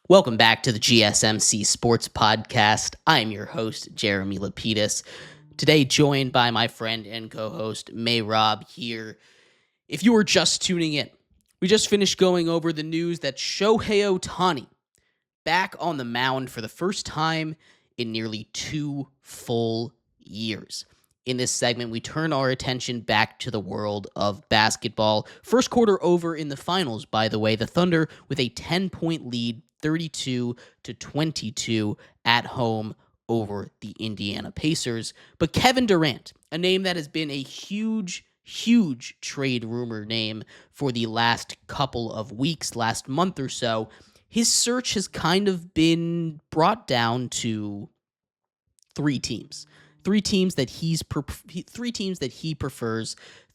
Welcome back to the GSMC Sports Podcast. I'm your host, Jeremy Lapidus. Today, joined by my friend and co-host, Mehrob here. If you were just tuning in, we just finished going over the news that Shohei Ohtani back on the mound for the first time in nearly 2 full years. In this segment, we turn our attention back to the world of basketball. First quarter over in the finals, by the way. The Thunder with a 10-point lead, 32-22 at home over the Indiana Pacers. But Kevin Durant, a name that has been a huge trade rumor name for the last couple of weeks, last month or so, his search has kind of been brought down to three teams. Three teams that he prefers,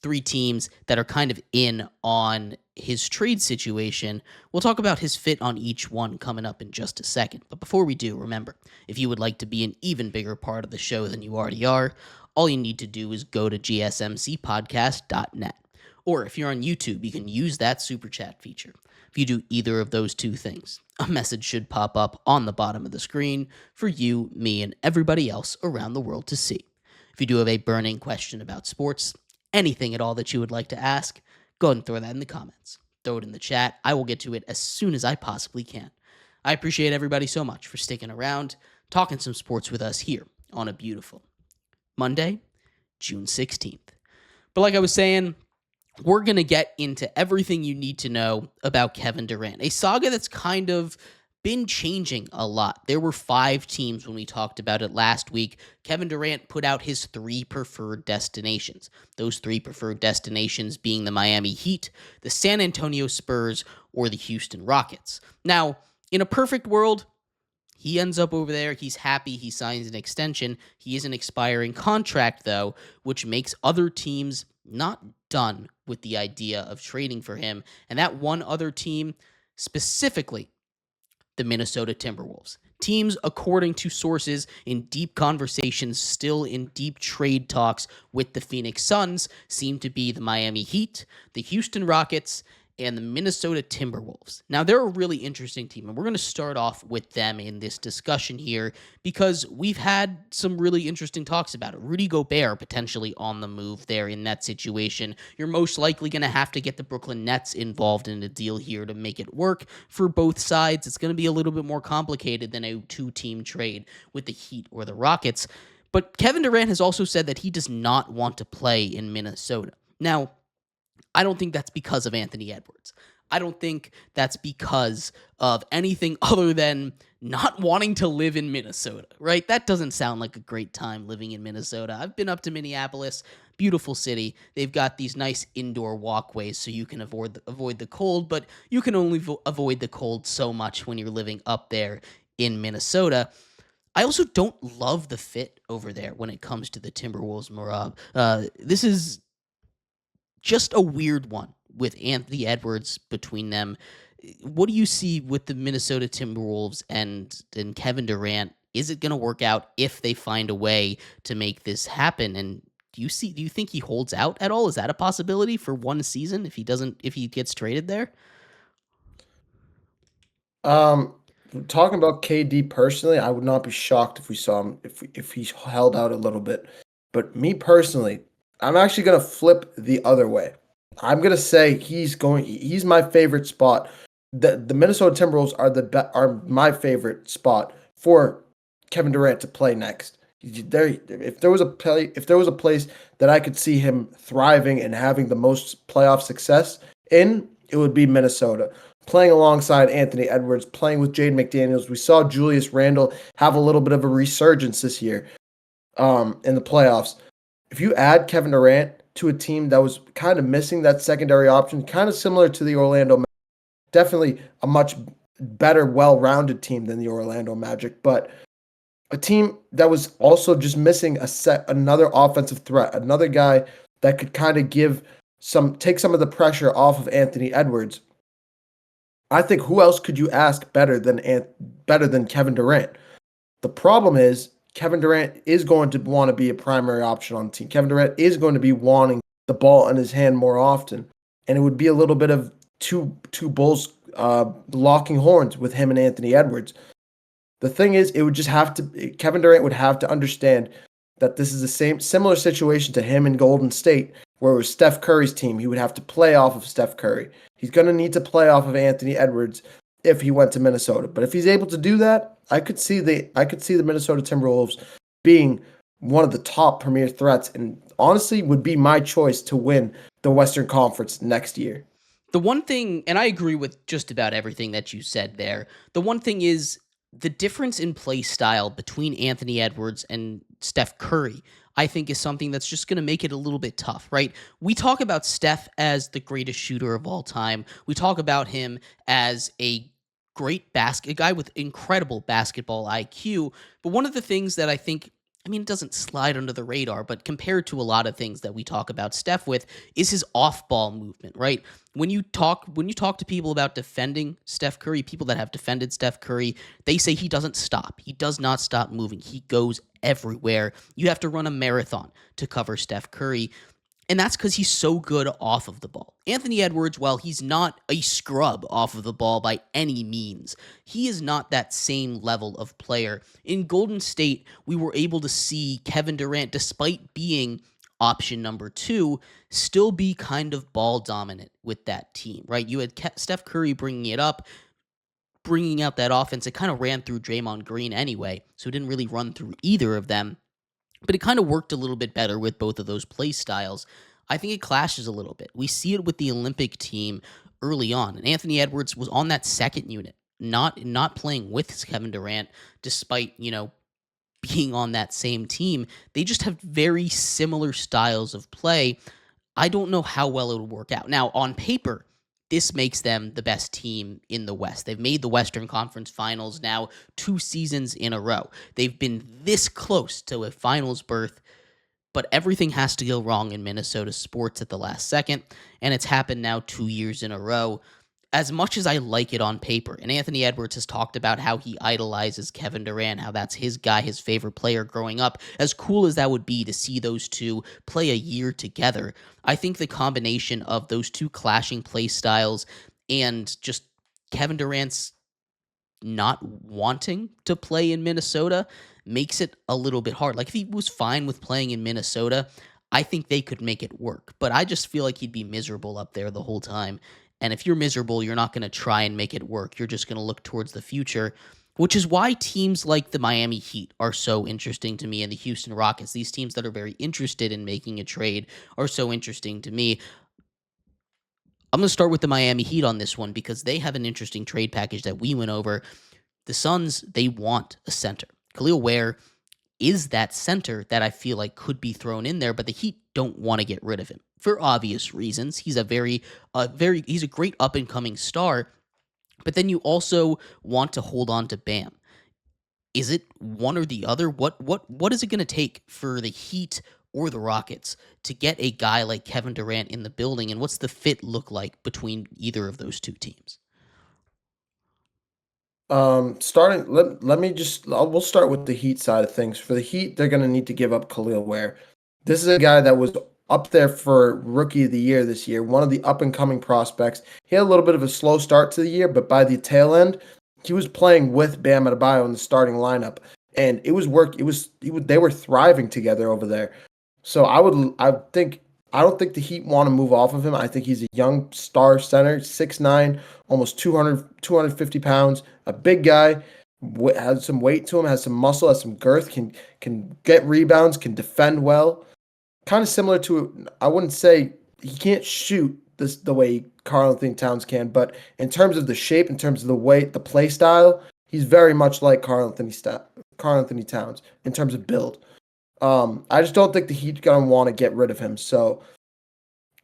three teams that are kind of in on his trade situation. We'll talk about his fit on each one coming up in just a second. But before we do, remember, if you would like to be an even bigger part of the show than you already are, all you need to do is go to gsmcpodcast.net. Or if you're on YouTube, you can use that super chat feature. If you do either of those two things, a message should pop up on the bottom of the screen for you, me, and everybody else around the world to see. If you do have a burning question about sports, anything at all that you would like to ask, go ahead and throw that in the comments. Throw it in the chat. I will get to it as soon as I possibly can. I appreciate everybody so much for sticking around, talking some sports with us here on a beautiful Monday, June 16th. But like I was saying, we're going to get into everything you need to know about Kevin Durant, a saga that's kind of been changing a lot. There were 5 teams when we talked about it last week. Kevin Durant put out his 3 preferred destinations. Those 3 preferred destinations being the Miami Heat, the San Antonio Spurs, or the Houston Rockets. Now, in a perfect world, he ends up over there. He's happy. He signs an extension. He is an expiring contract, though, which makes other teams not done with the idea of trading for him. And that one other team, specifically the Minnesota Timberwolves. Teams, according to sources in deep conversations, still in deep trade talks with the Phoenix Suns, seem to be the Miami Heat, the Houston Rockets, and the Minnesota Timberwolves. Now, they're a really interesting team, and we're going to start off with them in this discussion here because we've had some really interesting talks about it. Rudy Gobert potentially on the move there in that situation. You're most likely going to have to get the Brooklyn Nets involved in a deal here to make it work for both sides. It's going to be a little bit more complicated than a 2-team trade with the Heat or the Rockets. But Kevin Durant has also said that he does not want to play in Minnesota. Now, I don't think that's because of Anthony Edwards. I don't think that's because of anything other than not wanting to live in Minnesota, right? That doesn't sound like a great time living in Minnesota. I've been up to Minneapolis, beautiful city. They've got these nice indoor walkways so you can avoid the cold, but you can only avoid the cold so much when you're living up there in Minnesota. I also don't love the fit over there when it comes to the Timberwolves, Mehrob. This is just a weird one with Anthony Edwards between them. What do you see with the Minnesota Timberwolves and Kevin Durant? Is it going to work out if they find a way to make this happen? And do you think he holds out at all? Is that a possibility for one season if he gets traded there? Talking about KD personally, I would not be shocked if we saw him if he held out a little bit. But me personally, I'm actually going to flip the other way. I'm going to say he's my favorite spot. The Minnesota Timberwolves are my favorite spot for Kevin Durant to play next. If there was a place that I could see him thriving and having the most playoff success in, it would be Minnesota. Playing alongside Anthony Edwards, playing with Jaden McDaniels. We saw Julius Randle have a little bit of a resurgence this year in the playoffs. If you add Kevin Durant to a team that was kind of missing that secondary option, kind of similar to the Orlando Magic, definitely a much better, well-rounded team than the Orlando Magic, but a team that was also just missing another offensive threat, another guy that could kind of take some of the pressure off of Anthony Edwards. I think who else could you ask better than Kevin Durant? The problem is Kevin Durant is going to want to be a primary option on the team. Kevin Durant is going to be wanting the ball in his hand more often. And it would be a little bit of two bulls locking horns with him and Anthony Edwards. The thing is, it would just have to Kevin Durant would have to understand that this is the similar situation to him in Golden State, where it was Steph Curry's team. He would have to play off of Steph Curry. He's going to need to play off of Anthony Edwards if he went to Minnesota. But if he's able to do that, I could see the Minnesota Timberwolves being one of the top premier threats, and honestly would be my choice to win the Western Conference next year. The one thing, and I agree with just about everything that you said there, the one thing is the difference in play style between Anthony Edwards and Steph Curry, I think, is something that's just going to make it a little bit tough, right? We talk about Steph as the greatest shooter of all time. We talk about him as a guy with incredible basketball IQ. But one of the things that I think, it doesn't slide under the radar, but compared to a lot of things that we talk about Steph with, is his off-ball movement, right? When you talk to people about defending Steph Curry, people that have defended Steph Curry, they say he doesn't stop. He does not stop moving. He goes everywhere. You have to run a marathon to cover Steph Curry. And that's because he's so good off of the ball. Anthony Edwards, while he's not a scrub off of the ball by any means, he is not that same level of player. In Golden State, we were able to see Kevin Durant, despite being option number 2, still be kind of ball dominant with that team, right? You had Steph Curry bringing it up, bringing out that offense. It kind of ran through Draymond Green anyway, so it didn't really run through either of them. But it kind of worked a little bit better with both of those play styles. I think it clashes a little bit. We see it with the Olympic team early on. And Anthony Edwards was on that second unit, not playing with Kevin Durant, despite, being on that same team. They just have very similar styles of play. I don't know how well it would work out. Now, on paper, this makes them the best team in the West. They've made the Western Conference Finals now 2 seasons in a row. They've been this close to a finals berth, but everything has to go wrong in Minnesota sports at the last second, and it's happened now 2 years in a row. As much as I like it on paper, and Anthony Edwards has talked about how he idolizes Kevin Durant, how that's his guy, his favorite player growing up, as cool as that would be to see those two play a year together, I think the combination of those two clashing play styles and just Kevin Durant's not wanting to play in Minnesota makes it a little bit hard. Like, if he was fine with playing in Minnesota, I think they could make it work. But I just feel like he'd be miserable up there the whole time. And if you're miserable, you're not going to try and make it work. You're just going to look towards the future, which is why teams like the Miami Heat are so interesting to me, and the Houston Rockets, these teams that are very interested in making a trade, are so interesting to me. I'm going to start with the Miami Heat on this one because they have an interesting trade package that we went over. The Suns, they want a center. Khalil Ware is that center that I feel like could be thrown in there, but the Heat don't want to get rid of him for obvious reasons. He's a he's a great up and coming star, but then you also want to hold on to Bam. Is it one or the other? What is it going to take for the Heat or the Rockets to get a guy like Kevin Durant in the building, and what's the fit look like between either of those two teams? We'll start with the Heat side of things. For the Heat, they're going to need to give up Khalil Ware. This is a guy that was up there for Rookie of the Year this year, one of the up-and-coming prospects. He had a little bit of a slow start to the year, but by the tail end, he was playing with Bam Adebayo in the starting lineup, and it was work. They were thriving together over there. So I don't think the Heat want to move off of him. I think he's a young star center, 6'9", almost 250 pounds, a big guy, has some weight to him, has some muscle, has some girth, can get rebounds, can defend well. Kind of similar to, I wouldn't say he can't shoot the way Karl-Anthony Towns can, but in terms of the shape, in terms of the weight, the play style, he's very much like Karl-Anthony Towns in terms of build. I just don't think the Heat going to want to get rid of him. So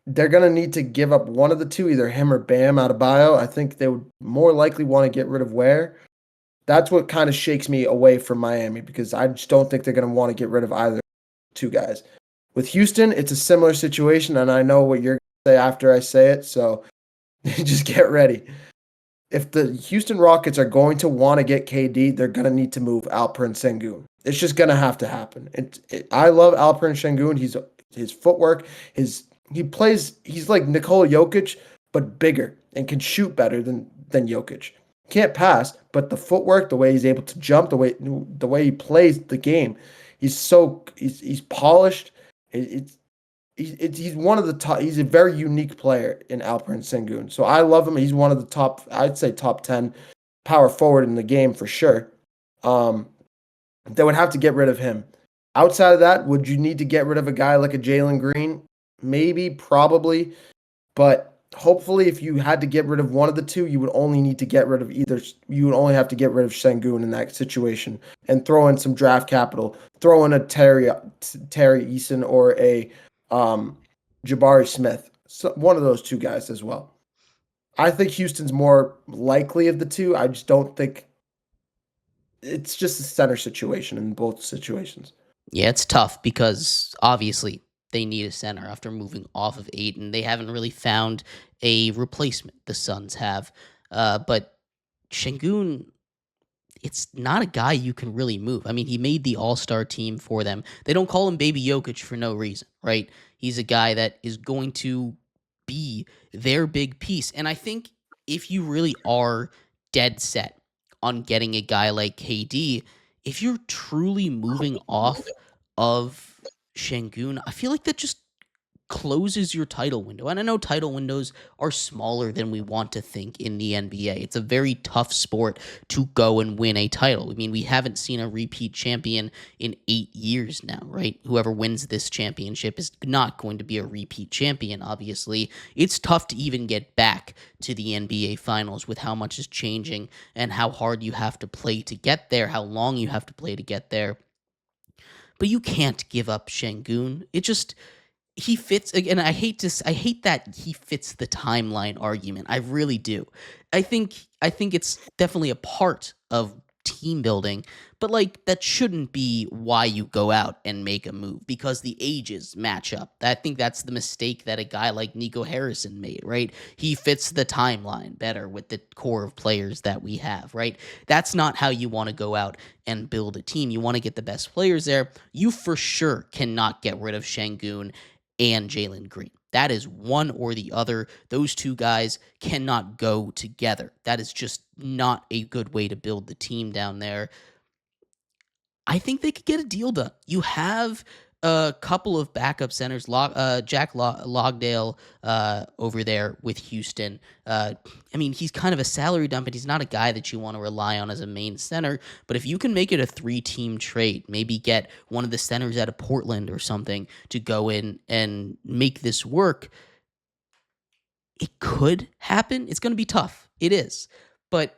they're going to need to give up one of the two, either him or Bam Adebayo. I think they would more likely want to get rid of Ware. That's what kind of shakes me away from Miami, because I just don't think they're going to want to get rid of either two guys. With Houston, it's a similar situation, and I know what you're going to say after I say it, so just get ready. If the Houston Rockets are going to want to get KD, they're going to need to move Alperen Sengun. It's just going to have to happen. I love Alperen Sengun. His footwork, he's like Nikola Jokic, but bigger. and can shoot better than Jokic. Can't pass, but the footwork, the way he's able to jump, the way he plays the game, he's polished. He's one of the top. He's a very unique player in Alperen Sengun. So I love him. He's one of the top. I'd say top 10 power forward in the game for sure. They would have to get rid of him. Outside of that, would you need to get rid of a guy like a Jalen Green? Maybe, probably, but hopefully, if you had to get rid of one of the two, you would only need to get rid of either. You would only have to get rid of Sengun in that situation and throw in some draft capital. Throw in a Terry Eason or a Jabari Smith. So one of those two guys as well. I think Houston's more likely of the two. I just don't think it's just a center situation in both situations. Yeah, it's tough because obviously they need a center after moving off of Ayton. They haven't really found a replacement. The Suns have, but Şengün, it's not a guy you can really move. I mean, he made the All-Star team for them. They don't call him Baby Jokic for no reason, right? He's a guy that is going to be their big piece. And I think if you really are dead set on getting a guy like KD, if you're truly moving off of Şengün, I feel like that just closes your title window. And I know title windows are smaller than we want to think in the NBA. It's a very tough sport to go and win a title. I mean, we haven't seen a repeat champion in 8 years now, right? Whoever wins this championship is not going to be a repeat champion, obviously. It's tough to even get back to the NBA Finals with how much is changing and how hard you have to play to get there, how long you have to play to get there. But you can't give up Şengün. He fits again. I hate that he fits the timeline argument. I really do. I think it's definitely a part of team building, but like that shouldn't be why you go out and make a move because the ages match up. I think that's the mistake that a guy like Nico Harrison made, right? He fits the timeline better with the core of players that we have, right? That's not how you want to go out and build a team. You want to get the best players there. You for sure cannot get rid of Şengün and Jalen Green. That is one or the other. Those two guys cannot go together. That is just not a good way to build the team down there. I think they could get a deal done. You have a couple of backup centers, Jack Logdale over there with Houston. I mean, he's kind of a salary dump, and he's not a guy that you want to rely on as a main center. But if you can make it a 3-team trade, maybe get one of the centers out of Portland or something to go in and make this work, it could happen. It's going to be tough. It is. But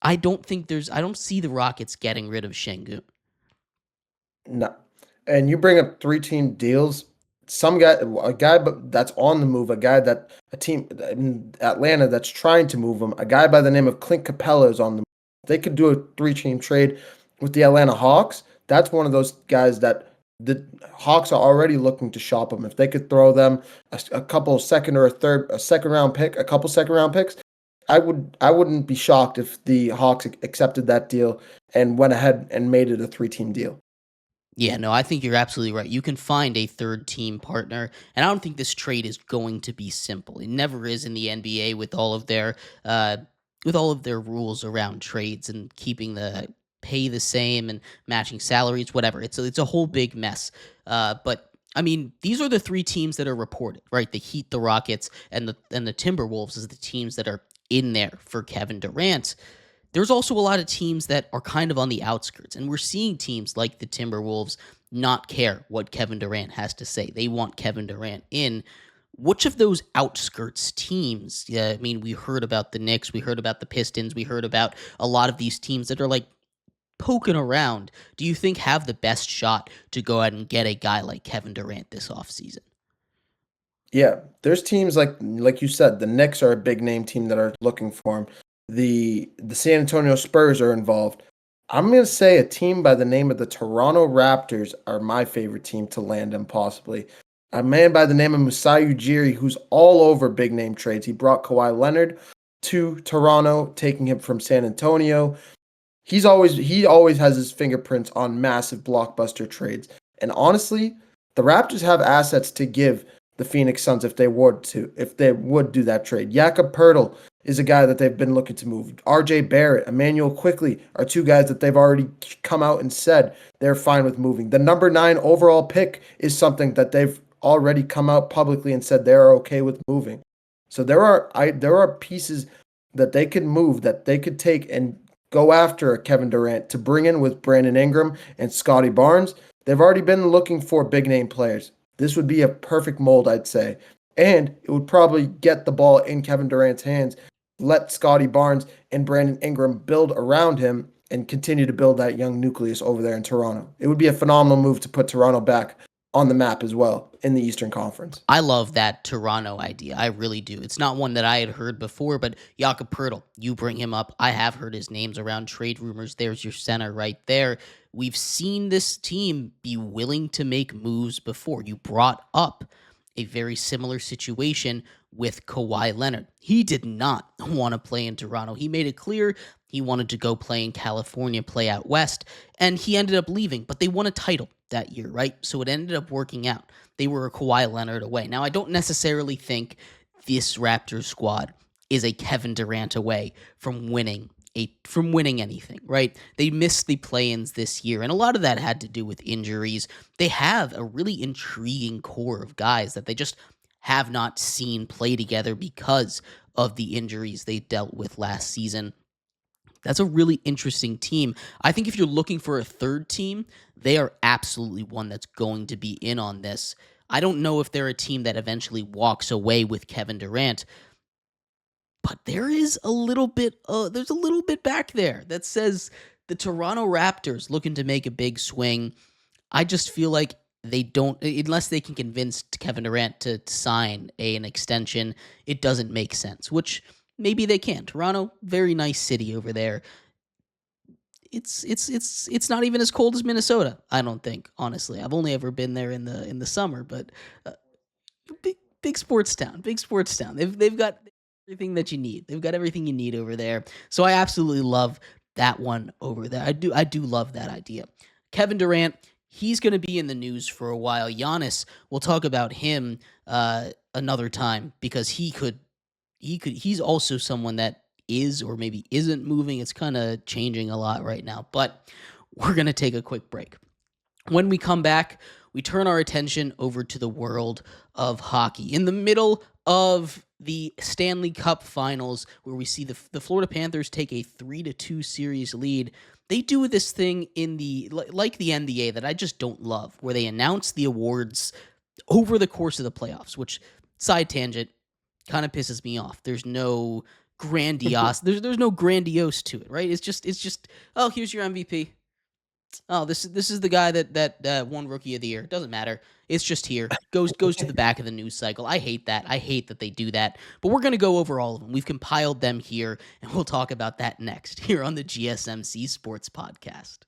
I don't see the Rockets getting rid of Şengün. No. And you bring up 3-team deals. A guy that's on the move, a team in Atlanta that's trying to move him, a guy by the name of Clint Capella is on the move. They could do a 3-team trade with the Atlanta Hawks. That's one of those guys that the Hawks are already looking to shop him. If they could throw them a couple second round pick, a couple second round picks, I wouldn't be shocked if the Hawks accepted that deal and went ahead and made it a 3-team deal. Yeah, no, I think you're absolutely right. You can find a third team partner, and I don't think this trade is going to be simple. It never is in the NBA with all of their rules around trades and keeping the pay the same and matching salaries, whatever. It's a whole big mess. But I mean, these are the 3 teams that are reported, right? The Heat, the Rockets, and the Timberwolves is the teams that are in there for Kevin Durant. There's also a lot of teams that are kind of on the outskirts, and we're seeing teams like the Timberwolves not care what Kevin Durant has to say. They want Kevin Durant in. Which of those outskirts teams, I mean, we heard about the Knicks, we heard about the Pistons, we heard about a lot of these teams that are like poking around, do you think have the best shot to go out and get a guy like Kevin Durant this offseason? Yeah, there's teams like you said, the Knicks are a big name team that are looking for him. The San Antonio Spurs are involved. I'm going to say a team by the name of the Toronto Raptors are my favorite team to land him possibly. A man by the name of Masai Ujiri, who's all over big name trades. He brought Kawhi Leonard to Toronto, taking him from San Antonio. He always has his fingerprints on massive blockbuster trades. And honestly, the Raptors have assets to give the Phoenix Suns if they would do that trade. Jakob Poeltl is a guy that they've been looking to move. RJ Barrett, Emmanuel Quickly are two guys that they've already come out and said they're fine with moving. The number 9 overall pick is something that they've already come out publicly and said they're okay with moving. So there are pieces that they could move, that they could take and go after Kevin Durant to bring in with Brandon Ingram and Scotty Barnes. They've already been looking for big name players. This would be a perfect mold, I'd say. And it would probably get the ball in Kevin Durant's hands, let Scotty Barnes and Brandon Ingram build around him and continue to build that young nucleus over there in Toronto. It would be a phenomenal move to put Toronto back on the map as well in the Eastern Conference. I love that Toronto idea. I really do. It's not one that I had heard before, but Jakob Poeltl, you bring him up. I have heard his names around trade rumors. There's your center right there. We've seen this team be willing to make moves before. You brought up a very similar situation with Kawhi Leonard. He did not want to play in Toronto. He made it clear he wanted to go play in California, play out west, and he ended up leaving. But they won a title that year, right? So it ended up working out. They were a Kawhi Leonard away. Now, I don't necessarily think this Raptors squad is a Kevin Durant away from winning anything, right? They missed the play-ins this year, and a lot of that had to do with injuries. They have a really intriguing core of guys that they just have not seen play together because of the injuries they dealt with last season. That's a really interesting team. I think if you're looking for a third team, they are absolutely one that's going to be in on this. I don't know if they're a team that eventually walks away with Kevin Durant, but there is a little bit, there's a little bit back there that says the Toronto Raptors looking to make a big swing. I just feel like they don't, unless they can convince Kevin Durant to sign an extension, it doesn't make sense, which maybe they can. Toronto, very nice city over there. It's not even as cold as Minnesota, I don't think, honestly. I've only ever been there in the summer, but big sports town, big sports town. They've got everything that you need. They've got everything you need over there. So I absolutely love that one over there. I do love that idea. Kevin Durant, he's going to be in the news for a while. Giannis, we'll talk about him another time because he's also someone that is or maybe isn't moving. It's kind of changing a lot right now, but we're going to take a quick break. When we come back, we turn our attention over to the world of hockey. In the middle of the Stanley Cup Finals, where we see the Florida Panthers take a 3-2 series lead, they do this thing like the NBA that I just don't love, where they announce the awards over the course of the playoffs, which, side tangent, kind of pisses me off. There's no grandiose. There's no grandiose to it, right? It's just oh, here's your MVP. Oh, this is the guy that won Rookie of the Year. Doesn't matter. It's just here. Goes to the back of the news cycle. I hate that. I hate that they do that. But we're going to go over all of them. We've compiled them here, and we'll talk about that next here on the GSMC Sports Podcast.